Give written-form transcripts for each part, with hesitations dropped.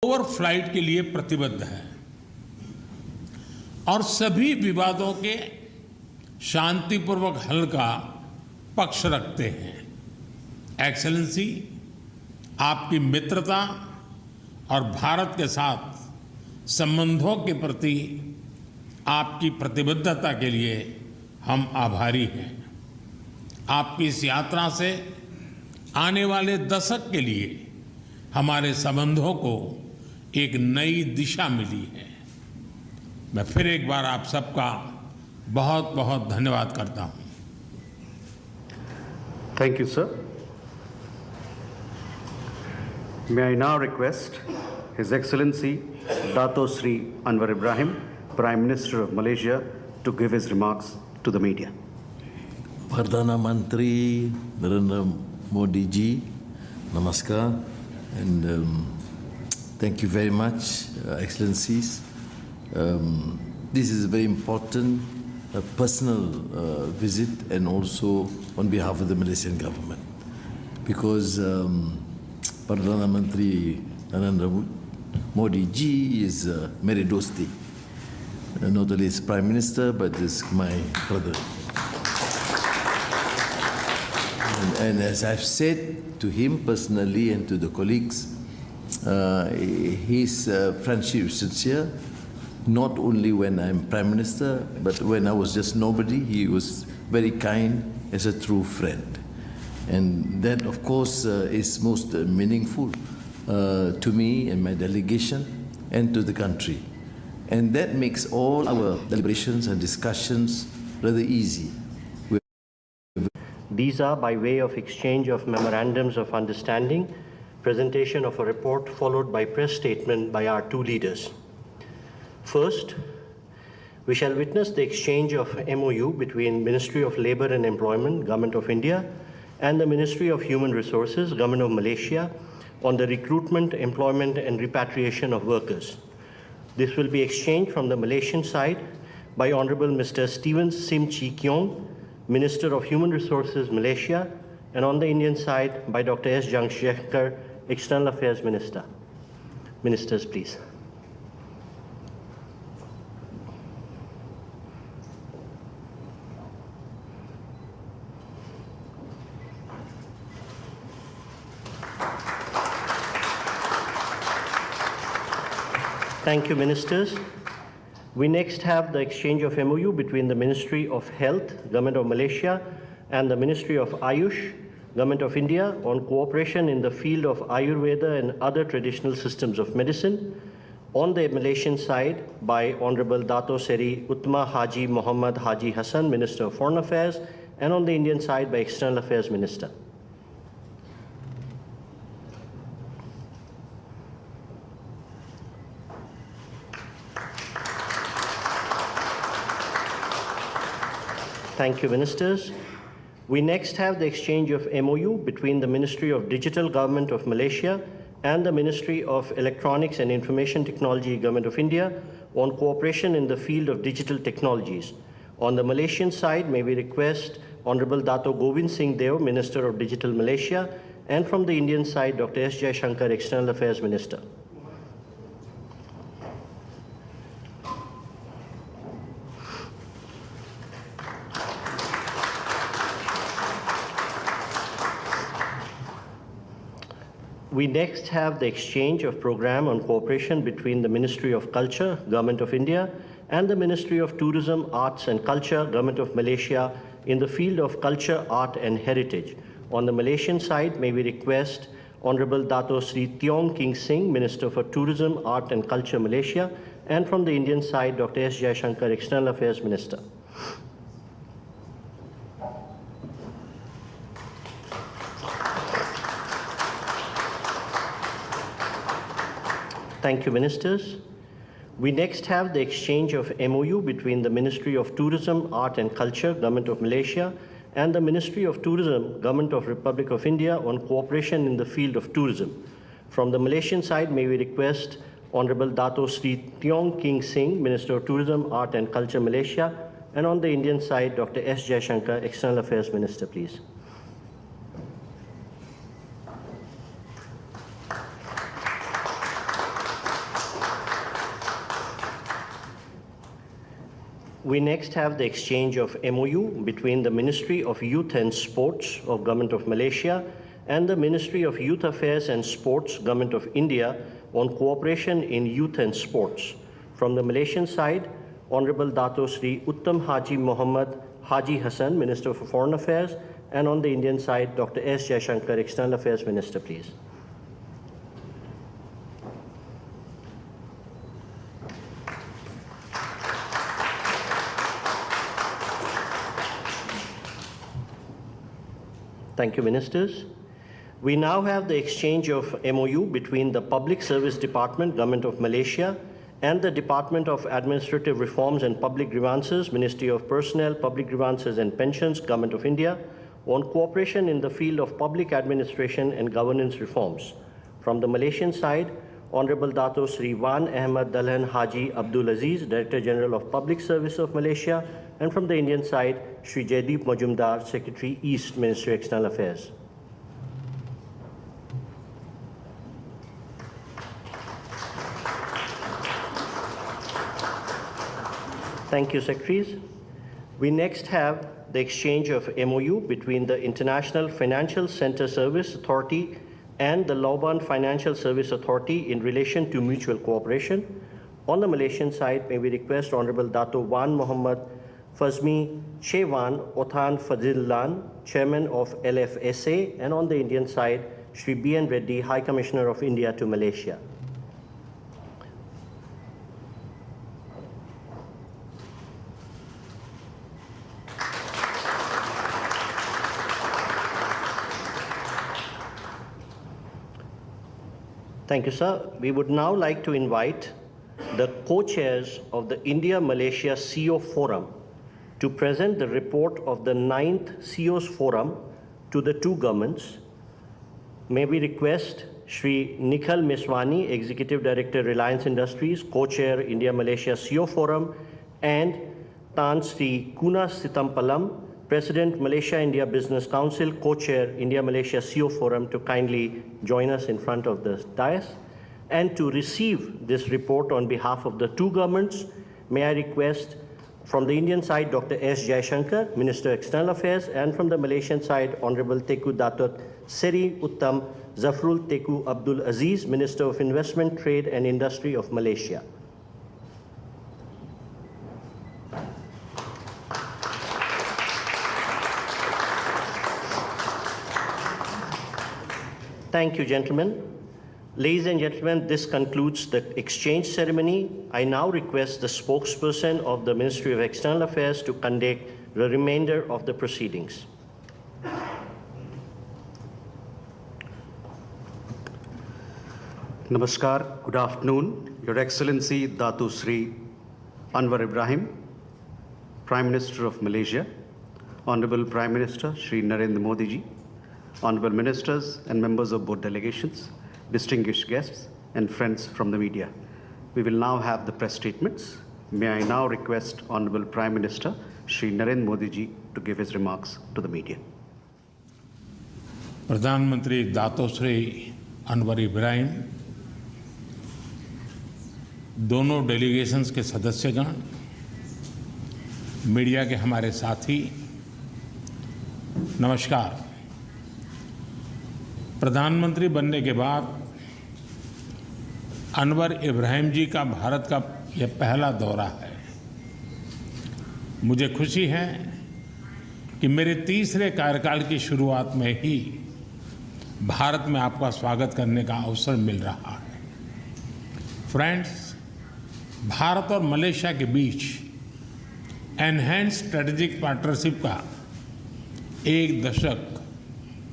Overflight के लिए प्रतिबद्ध है और सभी विवादों के शांतिपूर्वक हल का पक्ष रखते हैं। एक्सेलेंसी, आपकी मित्रता और भारत के साथ संबंधों के प्रति आपकी प्रतिबद्धता के लिए हम आभारी हैं। आपकी इस यात्रा से आने वाले दशक के लिए हमारे संबंधों को एक नई दिशा मिली है। मैं फिर एक बार आप सबका बहुत बहुत धन्यवाद करता हूं। Thank you, sir. May I now request His Excellency Dato Sri Anwar Ibrahim, Prime Minister of Malaysia, to give his remarks to the media. Perdana Menteri Narendra Modi ji, namaskar, and thank you very much, Excellencies. This is a very important personal visit, and also on behalf of the Malaysian government, because Perdana Menteri Narendra Modi ji is Mere Dosti. Not only is Prime Minister, but is my brother. And as I've said to him personally and to the colleagues, his friendship is sincere, not only when I'm Prime Minister, but when I was just nobody. He was very kind as a true friend. And that, of course, is most meaningful to me and my delegation and to the country. And that makes all our deliberations and discussions rather easy. These are by way of exchange of memorandums of understanding, presentation of a report followed by press statement by our two leaders. First, we shall witness the exchange of MOU between Ministry of Labour and Employment, Government of India, and the Ministry of Human Resources, Government of Malaysia, on the recruitment, employment and repatriation of workers. This will be exchanged from the Malaysian side by Honorable Mr. Stephen Sim Chee Kiong, Minister of Human Resources, Malaysia, and on the Indian side by Dr. S. Jaishankar, External Affairs Minister. Ministers, please. Thank you, Ministers. We next have the exchange of MOU between the Ministry of Health, Government of Malaysia, and the Ministry of Ayush, Government of India, on cooperation in the field of Ayurveda and other traditional systems of medicine. On the Malaysian side, by Honorable Dato Seri Utma Haji Muhammad Haji Hassan, Minister of Foreign Affairs, and on the Indian side by External Affairs Minister. Thank you, Ministers. We next have the exchange of MOU between the Ministry of Digital Government of Malaysia and the Ministry of Electronics and Information Technology, Government of India, on cooperation in the field of digital technologies. On the Malaysian side, may we request Honorable Dato Govind Singh Deo, Minister of Digital Malaysia, and from the Indian side, Dr. S. Jaishankar, External Affairs Minister. We next have the exchange of program on cooperation between the Ministry of Culture, Government of India, and the Ministry of Tourism, Arts and Culture, Government of Malaysia, in the field of culture, art and heritage. On the Malaysian side, may we request Honorable Dato Sri Tiong King Sing, Minister for Tourism, Art and Culture, Malaysia, and from the Indian side, Dr. S. Jaishankar, External Affairs Minister. Thank you, Ministers. We next have the exchange of MOU between the Ministry of Tourism, Art and Culture, Government of Malaysia, and the Ministry of Tourism, Government of Republic of India, on cooperation in the field of tourism. From the Malaysian side, may we request Honorable Dato Sri Tiong King Sing, Minister of Tourism, Art and Culture, Malaysia, and on the Indian side, Dr. S. Jaishankar, External Affairs Minister, please. We next have the exchange of MOU between the Ministry of Youth and Sports of Government of Malaysia and the Ministry of Youth Affairs and Sports, Government of India, on cooperation in youth and sports. From the Malaysian side, Honorable Dato Sri Uttam Haji Muhammad Haji Hassan, Minister for Foreign Affairs, and on the Indian side, Dr. S. Jaishankar, External Affairs Minister, please. Thank you, Ministers. We now have the exchange of MOU between the Public Service Department, Government of Malaysia, and the Department of Administrative Reforms and Public Grievances, Ministry of Personnel, Public Grievances and Pensions, Government of India, on cooperation in the field of public administration and governance reforms. From the Malaysian side, Honorable Dato Sri Wan Ahmad Dahlan Haji Abdul Aziz, Director General of Public Service of Malaysia, and from the Indian side, Sri Jaideep Majumdar, Secretary East, Ministry of External Affairs. Thank you, Secretaries. We next have the exchange of MOU between the International Financial Center Service Authority and the Lauban Financial Service Authority in relation to mutual cooperation. On the Malaysian side, may we request Honorable Dato Wan Muhammad Fazmi Chewan Othan Fazillan, Chairman of LFSA, and on the Indian side, Sri B.N. Reddy, High Commissioner of India to Malaysia. Thank you, sir. We would now like to invite the co-chairs of the India-Malaysia CEO Forum to present the report of the 9th CEO's Forum to the two governments. May we request Sri Nikhil Miswani, Executive Director, Reliance Industries, co-chair India-Malaysia CEO Forum, and Tan Sri Kuna Sitampalam, President, Malaysia-India Business Council, co-chair India-Malaysia CEO Forum, to kindly join us in front of the dais. And to receive this report on behalf of the two governments, may I request from the Indian side, Dr. S. Jaishankar, Minister of External Affairs, and from the Malaysian side, Honorable Tengku Datuk Seri Uttam Zafrul Tengku Abdul Aziz, Minister of Investment, Trade and Industry of Malaysia. Thank you, gentlemen. Ladies and gentlemen, this concludes the exchange ceremony. I now request the spokesperson of the Ministry of External Affairs to conduct the remainder of the proceedings. Namaskar, good afternoon. Your Excellency Dato Sri Anwar Ibrahim, Prime Minister of Malaysia, Honorable Prime Minister Sri Narendra Modi ji, Honorable Ministers and members of both delegations, distinguished guests and friends from the media. We will now have the press statements. May I now request Honorable Prime Minister Sri Narendra Modi ji to give his remarks to the media. प्रधानमंत्री दातो श्री अनवर इब्राहिम, दोनों delegations के सदस्यगण, media के हमारे साथी, नमस्कार। प्रधानमंत्री बनने के बाद अनवर इब्राहिम जी का भारत का यह पहला दौरा है। मुझे खुशी है कि मेरे तीसरे कार्यकाल की शुरुआत में ही भारत में आपका स्वागत करने का अवसर मिल रहा है। फ्रेंड्स, भारत और मलेशिया के बीच एनहेंस स्ट्रेटेजिक पार्टनरशिप का 1 दशक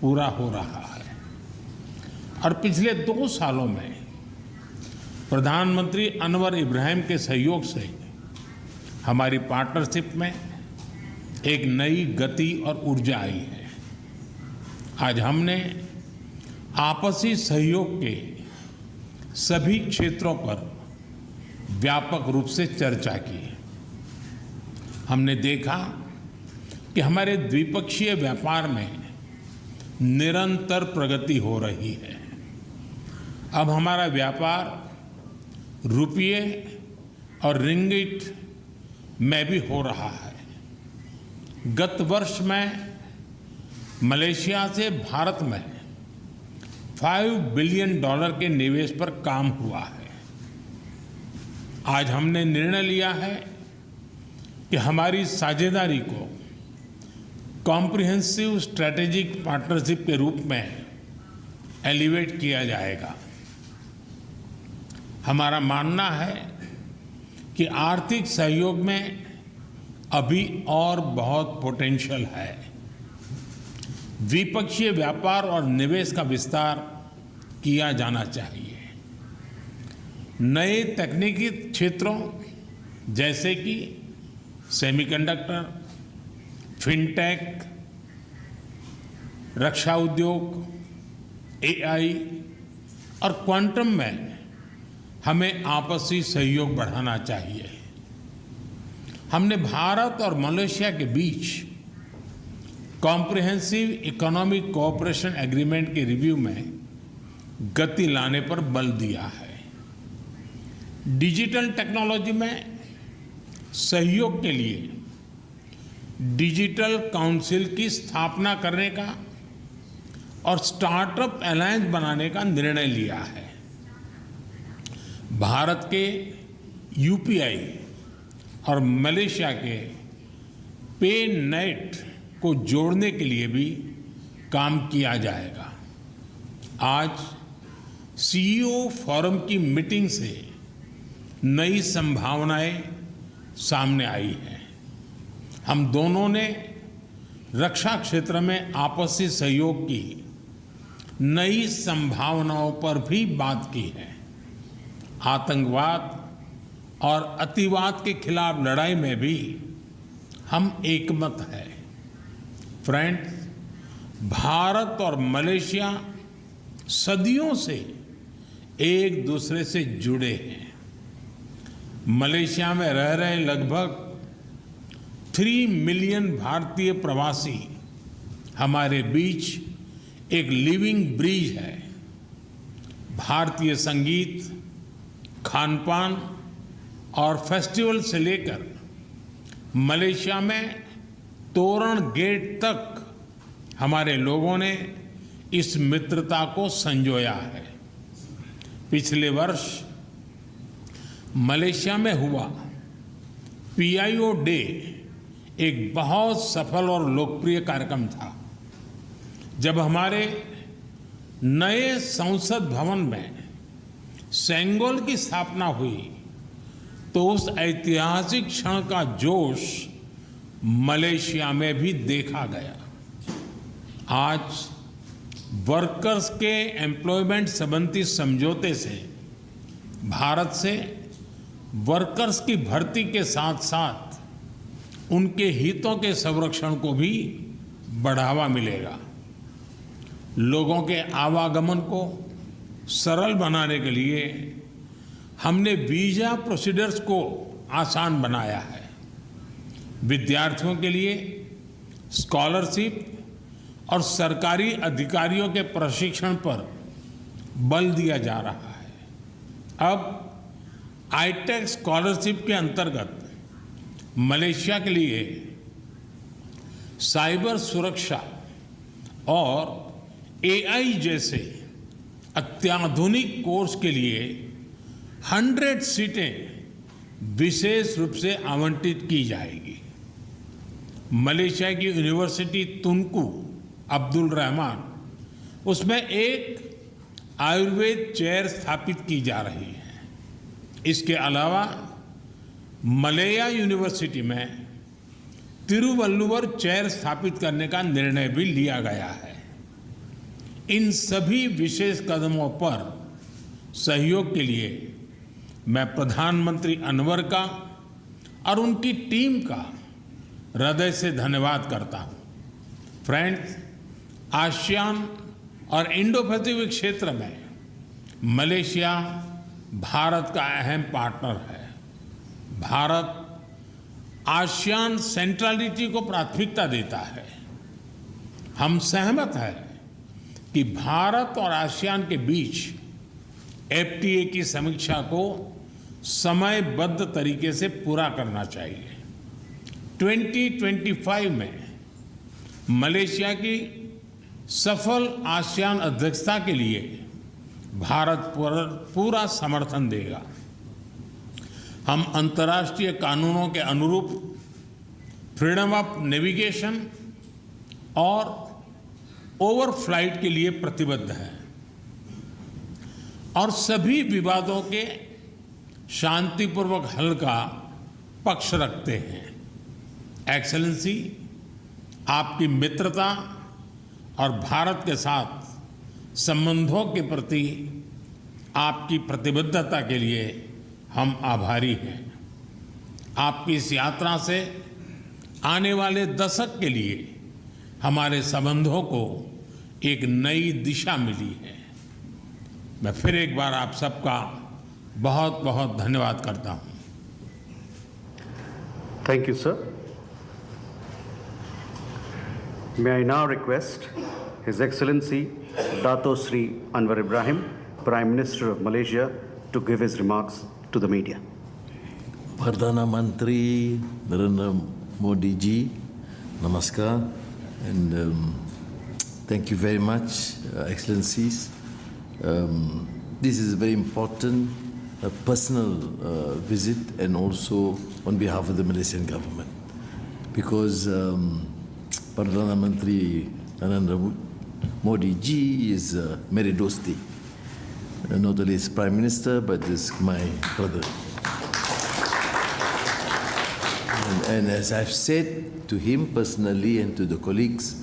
पूरा हो रहा है और पिछले 2 सालों में प्रधानमंत्री अनवर इब्राहिम के सहयोग से हमारी पार्टनरशिप में एक नई गति और ऊर्जा आई है। आज हमने आपसी सहयोग के सभी क्षेत्रों पर व्यापक रूप से चर्चा की। हमने देखा कि हमारे द्विपक्षीय व्यापार में निरंतर प्रगति हो रही है। अब हमारा व्यापार रुपये और रिंगिट में भी हो रहा है। गत वर्ष में मलेशिया से भारत में $5 बिलियन के निवेश पर काम हुआ है। आज हमने निर्णय लिया है कि हमारी साझेदारी को कॉम्प्रिहेंसिव स्ट्रेटेजिक पार्टनरशिप के रूप में एलिवेट किया जाएगा। हमारा मानना है कि आर्थिक सहयोग में अभी और बहुत पोटेंशियल है। द्विपक्षीय व्यापार और निवेश का विस्तार किया जाना चाहिए। नए तकनीकी क्षेत्रों जैसे कि सेमीकंडक्टर, फिनटेक, रक्षा उद्योग, AI और क्वांटम में हमें आपसी सहयोग बढ़ाना चाहिए। हमने भारत और मलेशिया के बीच कॉम्प्रिहेंसिव इकोनॉमिक कोऑपरेशन एग्रीमेंट के रिव्यू में गति लाने पर बल दिया है। डिजिटल टेक्नोलॉजी में सहयोग के लिए डिजिटल काउंसिल की स्थापना करने का और स्टार्टअप अलायंस बनाने का निर्णय लिया है। भारत के UPI और मलेशिया के PayNet को जोड़ने के लिए भी काम किया जाएगा। आज CEO फोरम की मीटिंग से नई संभावनाएं सामने आई हैं। हम दोनों ने रक्षा क्षेत्र में आपसी सहयोग की नई संभावनाओं पर भी बात की है। आतंकवाद और अतिवाद के खिलाफ लड़ाई में भी हम एकमत हैं। फ्रेंड्स, भारत और मलेशिया सदियों से एक दूसरे से जुड़े हैं। मलेशिया में रह रहे लगभग 3 मिलियन भारतीय प्रवासी हमारे बीच एक लिविंग ब्रिज है। भारतीय संगीत, खानपान और फेस्टिवल से लेकर मलेशिया में तोरण गेट तक हमारे लोगों ने इस मित्रता को संजोया है। पिछले वर्ष मलेशिया में हुआ PIO डे एक बहुत सफल और लोकप्रिय कार्यक्रम था। जब हमारे नए संसद भवन में सेंगोल की स्थापना हुई तो उस ऐतिहासिक क्षण का जोश मलेशिया में भी देखा गया। आज वर्कर्स के एम्प्लॉयमेंट संबंधी समझौते से भारत से वर्कर्स की भर्ती के साथ साथ उनके हितों के संरक्षण को भी बढ़ावा मिलेगा। लोगों के आवागमन को सरल बनाने के लिए हमने वीजा प्रोसीडर्स को आसान बनाया है। विद्यार्थियों के लिए स्कॉलरशिप और सरकारी अधिकारियों के प्रशिक्षण पर बल दिया जा रहा है। अब ITEC स्कॉलरशिप के अंतर्गत मलेशिया के लिए साइबर सुरक्षा और AI जैसे अत्याधुनिक कोर्स के लिए 100 सीटें विशेष रूप से आवंटित की जाएगी। मलेशिया की यूनिवर्सिटी तुनकू अब्दुल रहमान, उसमें एक आयुर्वेद चेयर स्थापित की जा रही है। इसके अलावा मलया यूनिवर्सिटी में तिरुवल्लुवर चेयर स्थापित करने का निर्णय भी लिया गया है। इन सभी विशेष कदमों पर सहयोग के लिए मैं प्रधानमंत्री अनवर का और उनकी टीम का हृदय से धन्यवाद करता हूं। फ्रेंड्स, आसियान और इंडो पैसिफिक क्षेत्र में मलेशिया भारत का अहम पार्टनर है। भारत आसियान सेंट्रलिटी को प्राथमिकता देता है। हम सहमत हैं कि भारत और आसियान के बीच FTA की समीक्षा को समयबद्ध तरीके से पूरा करना चाहिए। 2025 में मलेशिया की सफल आसियान अध्यक्षता के लिए भारत पूरा समर्थन देगा। हम अंतर्राष्ट्रीय कानूनों के अनुरूप फ्रीडम ऑफ नेविगेशन और ओवरफ्लाइट के लिए प्रतिबद्ध है और सभी विवादों के शांतिपूर्वक हल का पक्ष रखते हैं। एक्सेलेंसी, आपकी मित्रता और भारत के साथ संबंधों के प्रति आपकी प्रतिबद्धता के लिए हम आभारी हैं। आपकी इस यात्रा से आने वाले दशक के लिए हमारे संबंधों को एक नई दिशा मिली है। मैं फिर एक बार आप सबका बहुत बहुत धन्यवाद करता हूं। Thank you, sir. May I now request His Excellency Dato Sri Anwar Ibrahim, Prime Minister of Malaysia, to give his remarks to the media. Perdana Menteri Narendra Modi ji, namaskar, and thank you very much, Excellencies. This is a very important personal visit, and also on behalf of the Malaysian government, because Perdana Menteri Narendra Modi ji is Meri Dosti, not only as Prime Minister, but is my brother. And as I've said to him personally and to the colleagues,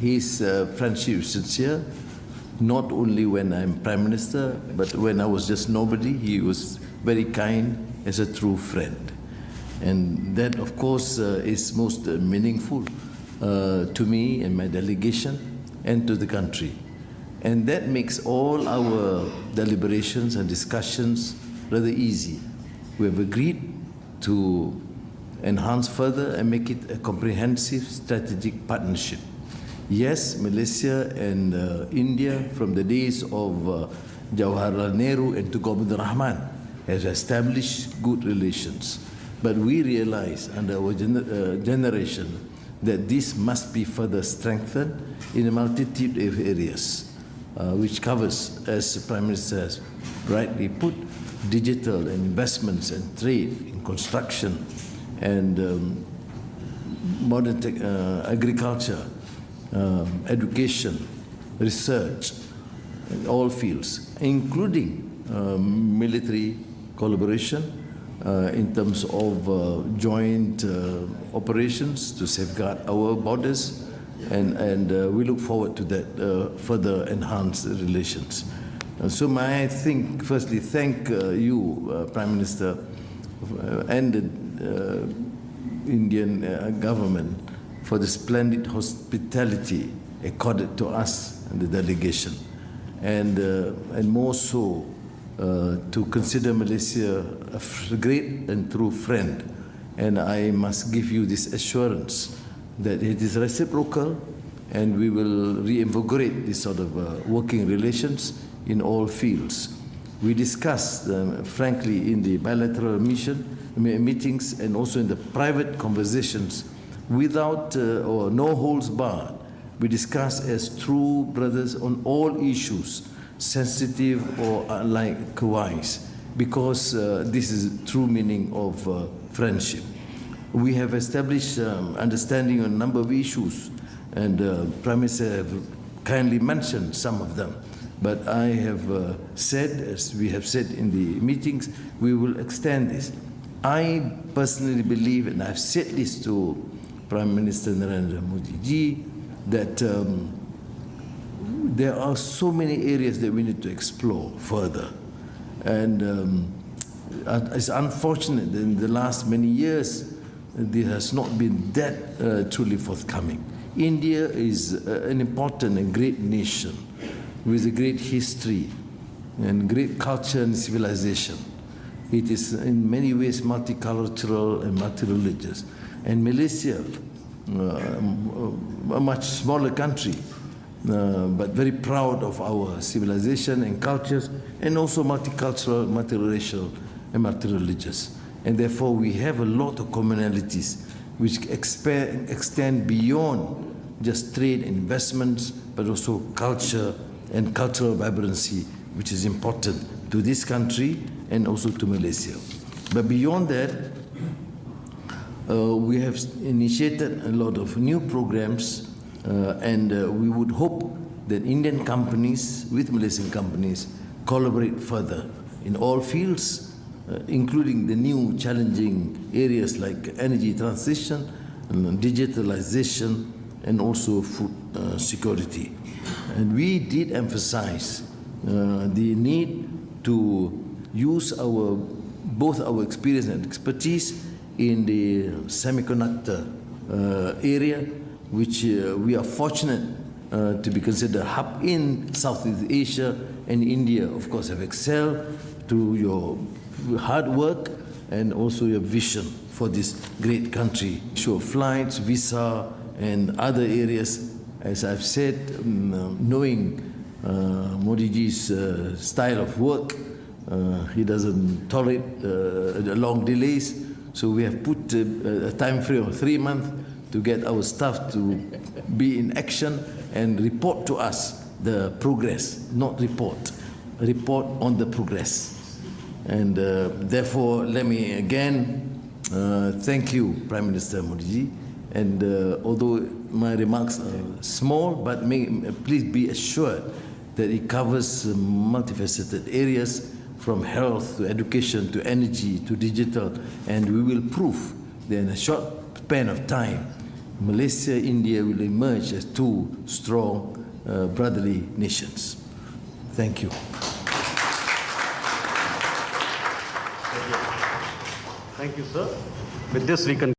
his friendship is sincere, not only when I'm Prime Minister, but when I was just nobody. He was very kind as a true friend. And that, of course, is most meaningful to me and my delegation and to the country. And that makes all our deliberations and discussions rather easy. We have agreed to enhance further and make it a comprehensive strategic partnership. Yes, Malaysia and India, from the days of Jawaharlal Nehru and Tunku Abdul Rahman, has established good relations. But we realize under our generation that this must be further strengthened in a multitude of areas, which covers, as the Prime Minister has rightly put, digital and investments and trade, in construction and modern agriculture, education, research, in all fields, including military collaboration in terms of joint operations to safeguard our borders, and we look forward to that further enhanced relations. So may I firstly thank you, Prime Minister, and the Indian government for the splendid hospitality accorded to us and the delegation, and more so to consider Malaysia a great and true friend. And I must give you this assurance that it is reciprocal, and we will reinvigorate this sort of working relations in all fields. We discussed, frankly, in the bilateral meetings and also in the private conversations, without or no holds barred. We discuss as true brothers on all issues, sensitive or likewise, because this is the true meaning of friendship. We have established understanding on a number of issues, and Prime Minister have kindly mentioned some of them. But I have said, as we have said in the meetings, we will extend this. I personally believe, and I've said this to Prime Minister Narendra Modi ji, that there are so many areas that we need to explore further. And it's unfortunate that in the last many years, this has not been that truly forthcoming. India is an important and great nation with a great history and great culture and civilization. It is in many ways multicultural and multi-religious. And Malaysia, a much smaller country, but very proud of our civilization and cultures, and also multicultural, multiracial, and multi-religious. and therefore we have a lot of commonalities which extend beyond just trade and investments, but also culture and cultural vibrancy, which is important to this country and also to Malaysia. But beyond that, we have initiated a lot of new programs, and we would hope that Indian companies with Malaysian companies collaborate further in all fields, including the new challenging areas like energy transition, digitalization, and also food security. And we did emphasize the need to use both our experience and expertise in the semiconductor area, which we are fortunate to be considered a hub in Southeast Asia, and India, of course, have excelled through your hard work and also your vision for this great country. Sure, flights, visa, and other areas, as I've said, knowing Modi ji's style of work, he doesn't tolerate long delays. So we have put a time frame of 3 months to get our staff to be in action and report to us the progress, not report on the progress. And therefore, let me again thank you, Prime Minister Modi ji. And although my remarks are small, but please be assured that it covers multifaceted areas, from health to education to energy to digital, and we will prove that in a short span of time, Malaysia, India will emerge as two strong brotherly nations. Thank you. Thank you, sir. With this, we can